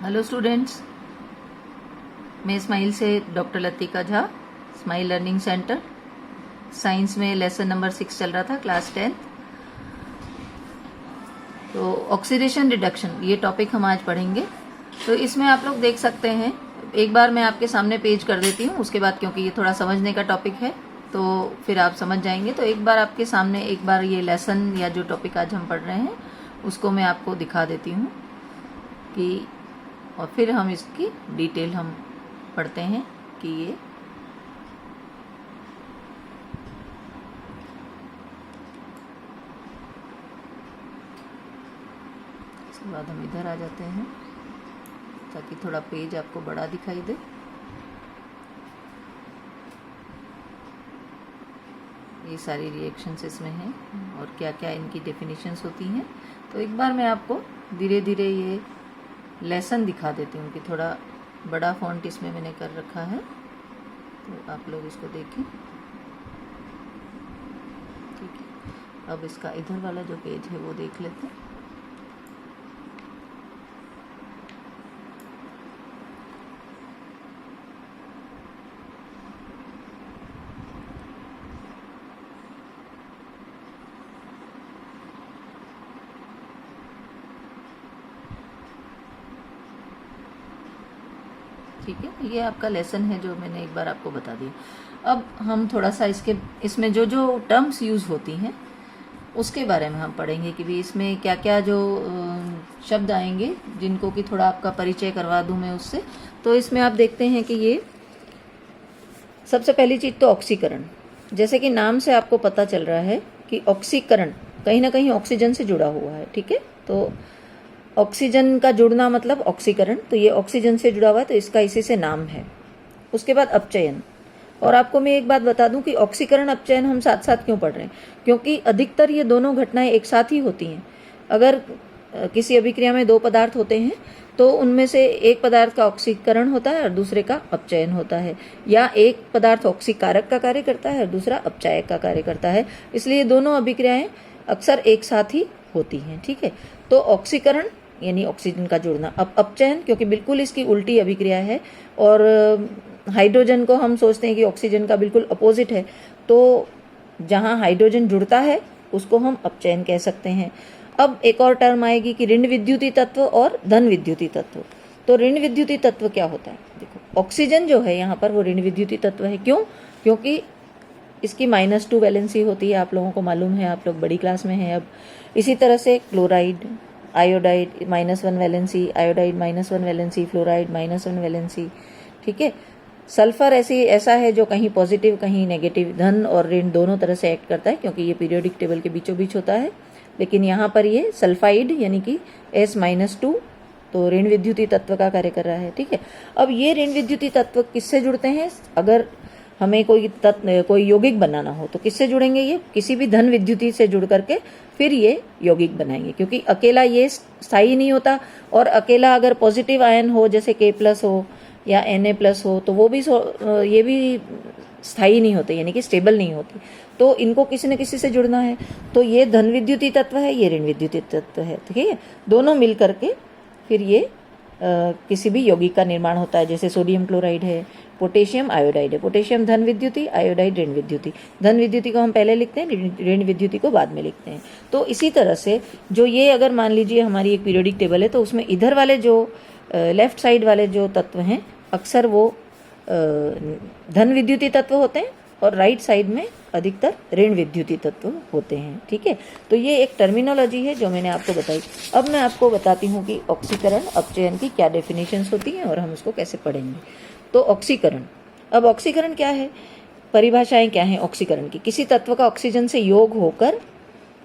Hello students, मैं smile से doctor Latika Jha, smile learning centre. Science में लेसन नंबर 6 चल रहा था, क्लास 10। तो ऑक्सीडेशन रिडक्शन ये टॉपिक हम आज पढ़ेंगे। तो इसमें आप लोग देख सकते हैं, एक बार मैं आपके सामने पेज कर देती हूँ, उसके बाद क्योंकि ये थोड़ा समझने का टॉपिक है तो फिर आप समझ जाएंगे। तो एक बार आपके सामने एक बार ये लेसन या जो टॉपिक आज हम पढ़ रहे हैं उसको मैं आपको दिखा देती हूँ कि, और फिर हम इसकी डिटेल हम पढ़ते हैं कि ये इसके बाद हम इधर आ जाते हैं ताकि थोड़ा पेज आपको बड़ा दिखाई दे। ये सारी रिएक्शंस इसमें हैं और क्या क्या इनकी डेफिनेशंस होती हैं। तो एक बार मैं आपको धीरे धीरे ये लेसन दिखा देती हूँ कि थोड़ा बड़ा फॉन्ट इसमें मैंने कर रखा है, तो आप लोग इसको देखें। ठीक है, अब इसका इधर वाला जो पेज है वो देख लेते हैं। ठीक है, ये आपका लेसन है जो मैंने एक बार आपको बता दिया। अब हम थोड़ा सा इसमें जो जो टर्म्स यूज़ होती हैं उसके बारे में हम पढ़ेंगे कि भी इसमें क्या क्या जो शब्द आएंगे जिनको कि थोड़ा आपका परिचय करवा दूं मैं उससे। तो इसमें आप देखते हैं कि ये सबसे पहली चीज़ तो ऑक्सीकरण। जैसे कि नाम से आपको पता चल रहा है कि ऑक्सीकरण कहीं ना कहीं ऑक्सीजन से जुड़ा हुआ है। ठीक है, तो ऑक्सीजन का जुड़ना मतलब ऑक्सीकरण, तो ये ऑक्सीजन से जुड़ा हुआ है, तो इसका इसी से नाम है। उसके बाद अपचयन। और आपको मैं एक बात बता दूं कि ऑक्सीकरण अपचयन हम साथ साथ क्यों पढ़ रहे हैं, क्योंकि अधिकतर ये दोनों घटनाएं एक साथ ही होती हैं। अगर किसी अभिक्रिया में दो पदार्थ होते हैं तो उनमें से एक पदार्थ का ऑक्सीकरण होता है और दूसरे का अपचयन होता है, या एक पदार्थ ऑक्सीकारक का कार्य करता है और दूसरा अपचायक का कार्य करता है। इसलिए दोनों अभिक्रियाएं अक्सर एक साथ ही होती हैं। ठीक है, तो ऑक्सीकरण यानी ऑक्सीजन का जुड़ना। अब अपचयन क्योंकि बिल्कुल इसकी उल्टी अभिक्रिया है और हाइड्रोजन को हम सोचते हैं कि ऑक्सीजन का बिल्कुल अपोजिट है, तो जहां हाइड्रोजन जुड़ता है उसको हम अपचयन कह सकते हैं। अब एक और टर्म आएगी कि ऋण विद्युतीय तत्व और धन विद्युतीय तत्व। तो ऋण विद्युतीय तत्व क्या होता है? देखो, ऑक्सीजन जो है यहाँ पर वो ऋण विद्युतीय तत्व है। क्यों? क्योंकि इसकी -2 वैलेंसी होती है, आप लोगों को मालूम है, आप लोग बड़ी क्लास में हैं अब। इसी तरह से chloride, iodide -1 valency, iodide -1 valency, fluoride -1 valency. ठीक है, सल्फर ऐसा है जो कहीं पॉजिटिव कहीं नेगेटिव, धन और ऋण दोनों तरह से एक्ट करता है क्योंकि ये पीरियोडिक टेबल के बीचों बीच होता है। लेकिन यहाँ पर ये सल्फाइड यानी कि S-2 तो ऋण विद्युतीय तत्व का कार्य कर रहा है। ठीक है, अब ये ऋण विद्युतीय तत्व किससे जुड़ते हैं? अगर हमें कोई यौगिक बनाना हो तो किससे जुड़ेंगे? ये किसी भी धन विद्युतीय से जुड़ करके फिर ये यौगिक बनाएंगे, क्योंकि अकेला ये स्थायी नहीं होता। और अकेला अगर पॉजिटिव आयन हो जैसे K+ हो या Na+ हो तो वो भी ये भी स्थायी नहीं होते, यानी कि स्टेबल नहीं होती। तो इनको किसी न किसी से जुड़ना है, तो ये धन विद्युतीय तत्व है, ये ऋण विद्युतीय तत्व है। ठीक है, दोनों मिल करके फिर ये किसी भी यौगिक का निर्माण होता है। जैसे सोडियम क्लोराइड है, पोटेशियम आयोडाइड है। पोटेशियम धन विद्युती, आयोडाइड ऋण विद्युती। धन विद्युती को हम पहले लिखते हैं, ऋण विद्युती को बाद में लिखते हैं। तो इसी तरह से जो ये अगर मान लीजिए हमारी एक पीरियोडिक टेबल है तो उसमें इधर वाले जो लेफ्ट साइड वाले जो तत्व हैं अक्सर वो धन विद्युती तत्व होते हैं और राइट साइड में अधिकतर ऋण विद्युती तत्व होते हैं। ठीक है, तो ये एक टर्मिनोलॉजी है जो मैंने आपको बताई। अब मैं आपको बताती हूँ कि ऑक्सीकरण अपचयन की क्या डेफिनेशंस होती हैं और हम उसको कैसे पढ़ेंगे। तो ऑक्सीकरण, अब ऑक्सीकरण क्या है, परिभाषाएं क्या हैं ऑक्सीकरण की? किसी तत्व का ऑक्सीजन से योग होकर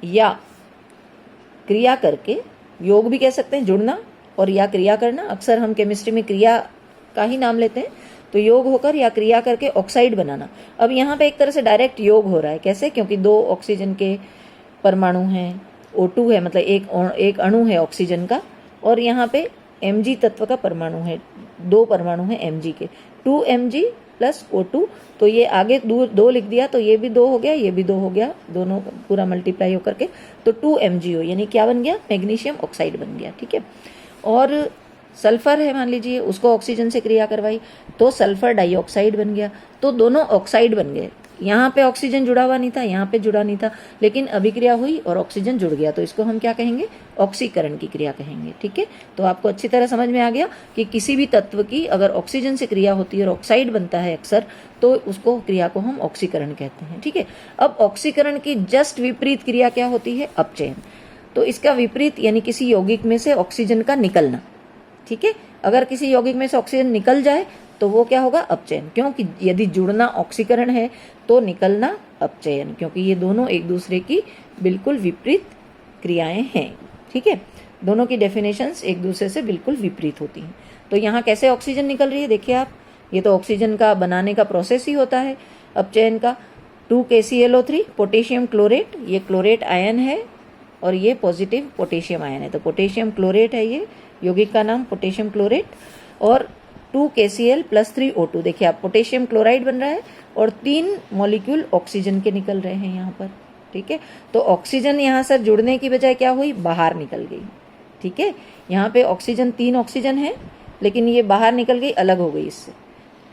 या क्रिया करके, योग भी कह सकते हैं जुड़ना, और या क्रिया करना, अक्सर हम केमिस्ट्री में क्रिया का ही नाम लेते हैं। तो योग होकर या क्रिया करके ऑक्साइड बनाना। अब यहाँ पे एक तरह से डायरेक्ट योग हो रहा है। कैसे? क्योंकि 2 ऑक्सीजन के परमाणु हैं, O2 है, मतलब एक अणु है ऑक्सीजन का, और यहाँ पे Mg तत्व का परमाणु है, 2 परमाणु हैं Mg के, 2Mg + O2। तो ये आगे 2 लिख दिया तो ये भी 2 हो गया, ये भी 2 हो गया, दोनों पूरा मल्टीप्लाई होकर के तो 2MgO यानी क्या बन गया? मैग्नीशियम ऑक्साइड बन गया। ठीक है, और सल्फर है मान लीजिए, उसको ऑक्सीजन से क्रिया करवाई तो सल्फर डाइऑक्साइड बन गया, तो दोनों ऑक्साइड बन गए। यहाँ पे ऑक्सीजन जुड़ा हुआ नहीं था, यहाँ पे जुड़ा नहीं था, लेकिन अभिक्रिया हुई और ऑक्सीजन जुड़ गया, तो इसको हम क्या कहेंगे, ऑक्सीकरण की क्रिया कहेंगे। ठीक है, तो आपको अच्छी तरह समझ में आ गया कि किसी भी तत्व की अगर ऑक्सीजन से क्रिया होती है और ऑक्साइड बनता है अक्सर, तो उसको क्रिया को हम ऑक्सीकरण कहते हैं। ठीक है, अब ऑक्सीकरण की जस्ट विपरीत क्रिया क्या होती है, अपचयन। तो इसका विपरीत यानी किसी यौगिक में से ऑक्सीजन का निकलना। ठीक है, अगर किसी यौगिक में से ऑक्सीजन निकल जाए तो वो क्या होगा, अपचयन। क्योंकि यदि जुड़ना ऑक्सीकरण है तो निकलना अपचयन, क्योंकि ये दोनों एक दूसरे की बिल्कुल विपरीत क्रियाएं हैं। ठीक है, दोनों की डेफिनेशंस एक दूसरे से बिल्कुल विपरीत होती हैं। तो यहाँ कैसे ऑक्सीजन निकल रही है देखिए आप, ये तो ऑक्सीजन का बनाने का प्रोसेस ही होता है अपचयन का। 2KClO3 पोटेशियम क्लोरेट, ये क्लोरेट आयन है और ये पॉजिटिव पोटेशियम आयन है, तो पोटेशियम क्लोरेट है ये यौगिक का नाम, पोटेशियम क्लोरेट। और 2KCl + 3O2, देखिए आप पोटेशियम क्लोराइड बन रहा है और 3 मॉलिक्यूल ऑक्सीजन के निकल रहे हैं यहाँ पर। ठीक है, तो ऑक्सीजन यहाँ से जुड़ने की बजाय क्या हुई, बाहर निकल गई। ठीक है, यहाँ पे ऑक्सीजन 3 ऑक्सीजन है, लेकिन ये बाहर निकल गई, अलग हो गई इससे,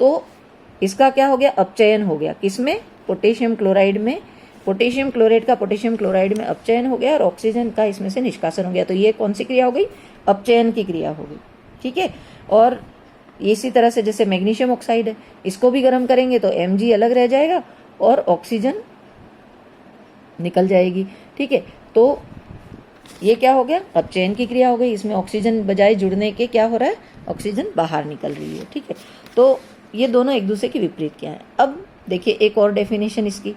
तो इसका क्या हो गया, अपचयन हो गया। किसमें, पोटेशियम क्लोराइड में, पोटेशियम क्लोरेट का पोटेशियम क्लोराइड में अपचयन हो गया और ऑक्सीजन का इसमें से निष्कासन हो गया। तो ये कौन सी क्रिया हो गई, अपचयन की क्रिया हो गई। ठीक है, और इसी तरह से जैसे मैग्नीशियम ऑक्साइड है, इसको भी गर्म करेंगे तो Mg अलग रह जाएगा और ऑक्सीजन निकल जाएगी। ठीक है, तो ये क्या हो गया, अपचयन की क्रिया हो गई। इसमें ऑक्सीजन बजाय जुड़ने के क्या हो रहा है, ऑक्सीजन बाहर निकल रही है। ठीक है, तो ये दोनों एक दूसरे के विपरीत क्या है। अब देखिए एक और डेफिनेशन इसकी,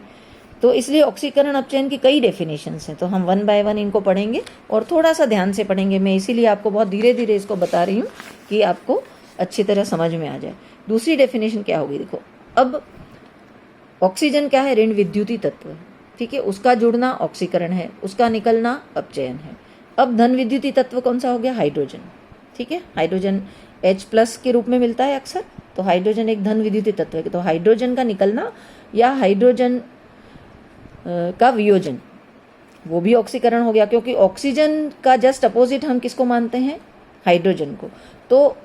तो इसलिए ऑक्सीकरण अपचयन की कई डेफिनेशंस हैं, तो हम 1 बाय 1 इनको पढ़ेंगे और थोड़ा सा ध्यान से पढ़ेंगे। मैं इसीलिए आपको बहुत धीरे धीरे इसको बता रही हूँ कि आपको अच्छी तरह समझ में आ जाए। दूसरी डेफिनेशन क्या होगी, देखो अब ऑक्सीजन क्या है, ऋण विद्युतीय तत्व है। ठीक है, उसका जुड़ना ऑक्सीकरण है, उसका निकलना अपचयन है। अब धन विद्युतीय तत्व कौन सा हो गया, हाइड्रोजन। ठीक है, हाइड्रोजन H+ के रूप में मिलता है अक्सर, तो हाइड्रोजन एक धन विद्युतीय तत्व है। तो हाइड्रोजन का निकलना या हाइड्रोजन का वियोजन, वो भी ऑक्सीकरण हो गया, क्योंकि ऑक्सीजन का जस्ट अपोजिट हम किसको मानते हैं, हाइड्रोजन को। तो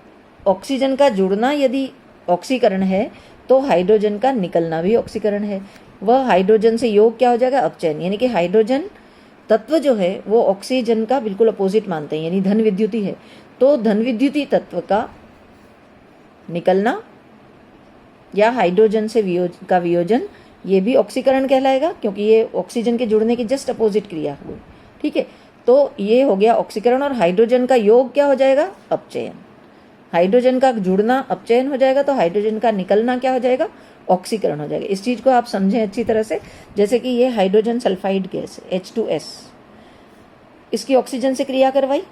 ऑक्सीजन का जुड़ना यदि ऑक्सीकरण है तो हाइड्रोजन का निकलना भी ऑक्सीकरण है। वह हाइड्रोजन से योग क्या हो जाएगा, अपचयन, यानी कि हाइड्रोजन तत्व जो है वो ऑक्सीजन का बिल्कुल अपोजिट मानते हैं, यानी धन विद्युतीय है। तो धन विद्युतीय तत्व का निकलना या हाइड्रोजन से वियोजन, ये भी ऑक्सीकरण कहलाएगा, क्योंकि ये ऑक्सीजन के जुड़ने की जस्ट अपोजिट क्रिया हुई। ठीक है, तो ये हो गया ऑक्सीकरण, और हाइड्रोजन का योग क्या हो जाएगा, अपचयन। हाइड्रोजन का जुड़ना अपचयन हो जाएगा, तो हाइड्रोजन का निकलना क्या हो जाएगा, ऑक्सीकरण हो जाएगा। इस चीज को आप समझें अच्छी तरह से, जैसे कि ये हाइड्रोजन सल्फाइड गैस H2S, इसकी ऑक्सीजन से क्रिया करवाई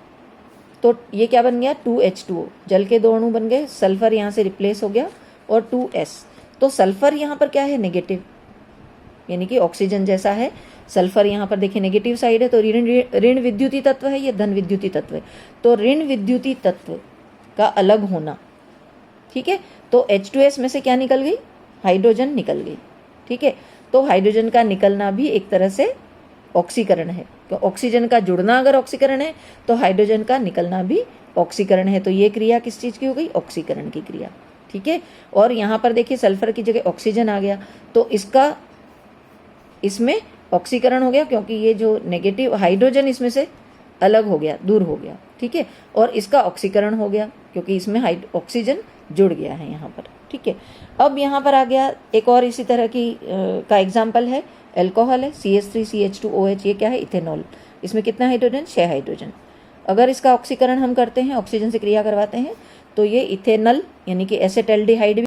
तो ये क्या बन गया, 2H2O, जल के 2 अणु बन गए, सल्फर यहाँ से रिप्लेस हो गया और 2S। तो सल्फर यहाँ पर क्या है, नेगेटिव, यानी कि ऑक्सीजन जैसा है। सल्फर यहाँ पर देखिए नेगेटिव साइड है, तो ऋण विद्युतीय तत्व है, ये धन विद्युतीय तत्व है। तो ऋण विद्युतीय तत्व का अलग होना, ठीक है, तो H2S में से क्या निकल गई, हाइड्रोजन निकल गई। ठीक है, तो हाइड्रोजन का निकलना भी एक तरह से ऑक्सीकरण है। तो ऑक्सीजन का जुड़ना अगर ऑक्सीकरण है तो हाइड्रोजन का निकलना भी ऑक्सीकरण है। तो ये क्रिया किस चीज की हो गई, ऑक्सीकरण की क्रिया। ठीक है, और यहाँ पर देखिए सल्फर की जगह ऑक्सीजन आ गया, तो इसका इसमें ऑक्सीकरण हो गया, क्योंकि ये जो नेगेटिव हाइड्रोजन इसमें से अलग हो गया, दूर हो गया। ठीक है, और इसका ऑक्सीकरण हो गया, क्योंकि इसमें ऑक्सीजन जुड़ गया है यहाँ पर। ठीक है, अब यहाँ पर आ गया एक और इसी तरह की का एग्जाम्पल है, एल्कोहल है CH3CH2OH, ये क्या है, इथेनॉल। इसमें कितना हाइड्रोजन, 6 हाइड्रोजन। अगर इसका ऑक्सीकरण हम करते हैं, ऑक्सीजन से क्रिया करवाते हैं, तो ये इथेनल यानी कि एसेटल्डिहाइड